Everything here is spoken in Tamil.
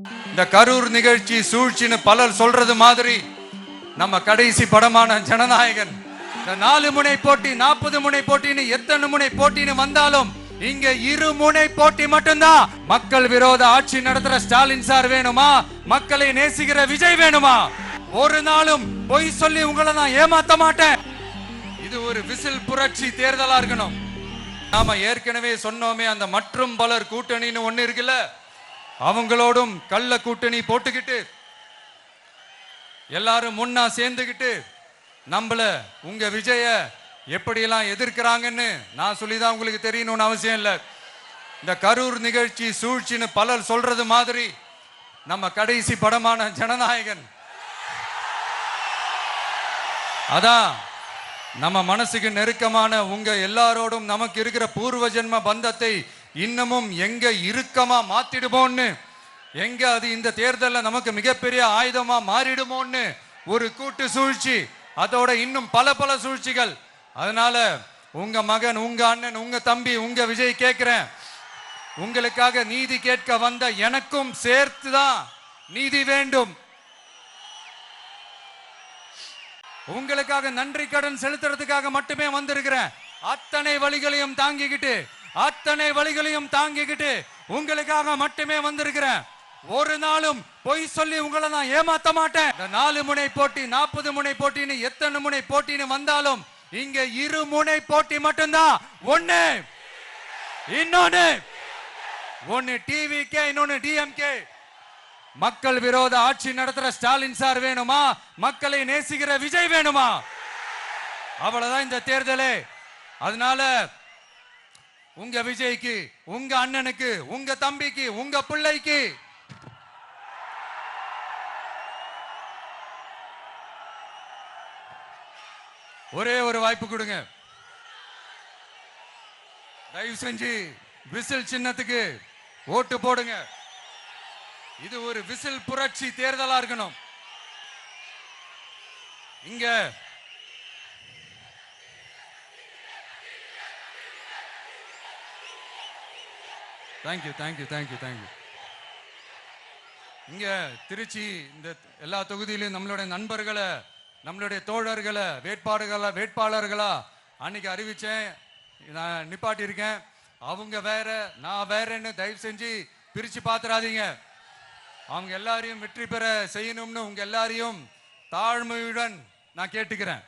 இந்த கரூர் நிகழ்ச்சி சூழ்ச்சின்னு பலர் சொல்றது மாதிரி நம்ம கடைசி படமான ஜனநாயகன் இந்த 4 முனை போட்டி 40 முனை போட்டின்னு எத்தனை முனை போட்டின்னு வந்தாலும் இங்க 2 முனை போட்டி மட்டும்தான். மக்கள் விரோத ஆட்சி நடத்துற ஸ்டாலின் சார் வேணுமா, மக்களை நேசிக்கிற விஜய் வேணுமா? ஒரு நாளும் பொய் சொல்லி உங்களை நான் ஏமாத்த மாட்டேன். இது ஒரு விசில் புரட்சி தேர்தலா இருக்கணும். நாம ஏற்கனவே சொன்னோமே, அந்த மற்றும் பலர் கூட்டணின்னு ஒண்ணு இருக்குல்ல, அவங்களோடும் கள்ள கூட்டணி போட்டுக்கிட்டு எல்லாரும் முன்னா சேர்ந்துக்கிட்டு நம்மள உங்க விஜய எப்படியெல்லாம் எதிர்க்கிறாங்கன்னு நான் சொல்லிதான் உங்களுக்கு தெரியணும்னு அவசியம் இல்லை. இந்த கரூர் நிகழ்ச்சி சூழ்ச்சின்னு பலர் சொல்றது மாதிரி நம்ம கடைசி படமான ஜனநாயகன் அதான் நம்ம மனசுக்கு நெருக்கமான உங்க எல்லாரோடும் நமக்கு இருக்கிற பூர்வ ஜென்ம பந்தத்தை இன்னமும் எங்க இறுக்கமா மாத்திடுமோன்னு, எங்க அது இந்த தேர்தலில் நமக்கு மிகப்பெரிய ஆயுதமா மாறிடுமோன்னு ஒரு கூட்டு சூழ்ச்சி, அதோட இன்னும் பல பல சூழ்ச்சிகள். அதனால உங்க மகன், உங்க அண்ணன், உங்க தம்பி, உங்க விஜய் கேட்கிறேன், உங்களுக்காக நீதி கேட்க வந்த எனக்கும் சேர்த்துதான் நீதி வேண்டும். உங்களுக்காக நன்றி கடன் செலுத்துறதுக்காக மட்டுமே வந்திருக்கிறேன். அத்தனை வழிகளையும் தாங்கிக்கிட்டு உங்களுக்காக மட்டுமே வந்திருக்கிறேன். ஒரு நாளும் பொய் சொல்லி உங்களை நான் ஏமாத்த மாட்டேன். 4 முனை போட்டி 40 முனை போட்டின்னு எத்தனை முனை போட்டின்னு வந்தாலும் இங்க 2 முனை போட்டி மட்டும்தான். ஒன்னு டிவிகே, இன்னொன்னு டிஎம்கே. மக்கள் விரோத ஆட்சி நடத்துற ஸ்டாலின் சார் வேணுமா, மக்களை நேசிக்கிற விஜய் வேணுமா? அவ்வளவுதான் இந்த தேர்தலே. அதனால உங்க விஜய்க்கு, உங்க அண்ணனுக்கு, உங்க தம்பிக்கு, உங்க பிள்ளைக்கு ஒரே ஒரு வாய்ப்பு கொடுங்க. தயவு செஞ்சு விசில் சின்னத்துக்கு ஓட்டு போடுங்க. இது ஒரு விசில் புரட்சி தேர்தலா இருக்கணும். இங்க தேங்க்யூ. இங்க திருச்சி இந்த எல்லா தொகுதியிலும் நம்மளுடைய நண்பர்களை, நம்மளுடைய தோழர்களை வேட்பாளர்களா அன்னைக்கு அறிவிச்சேன், நான் நிப்பாட்டி இருக்கேன். அவங்க வேற, நான் வேறன்னு தயவு செஞ்சு பிரிச்சு பாத்துறாதீங்க. அவங்க எல்லாரையும் வெற்றி பெற செய்யணும்னு உங்க எல்லாரையும் தாழ்மையுடன் நான் கேட்டுக்கிறேன்.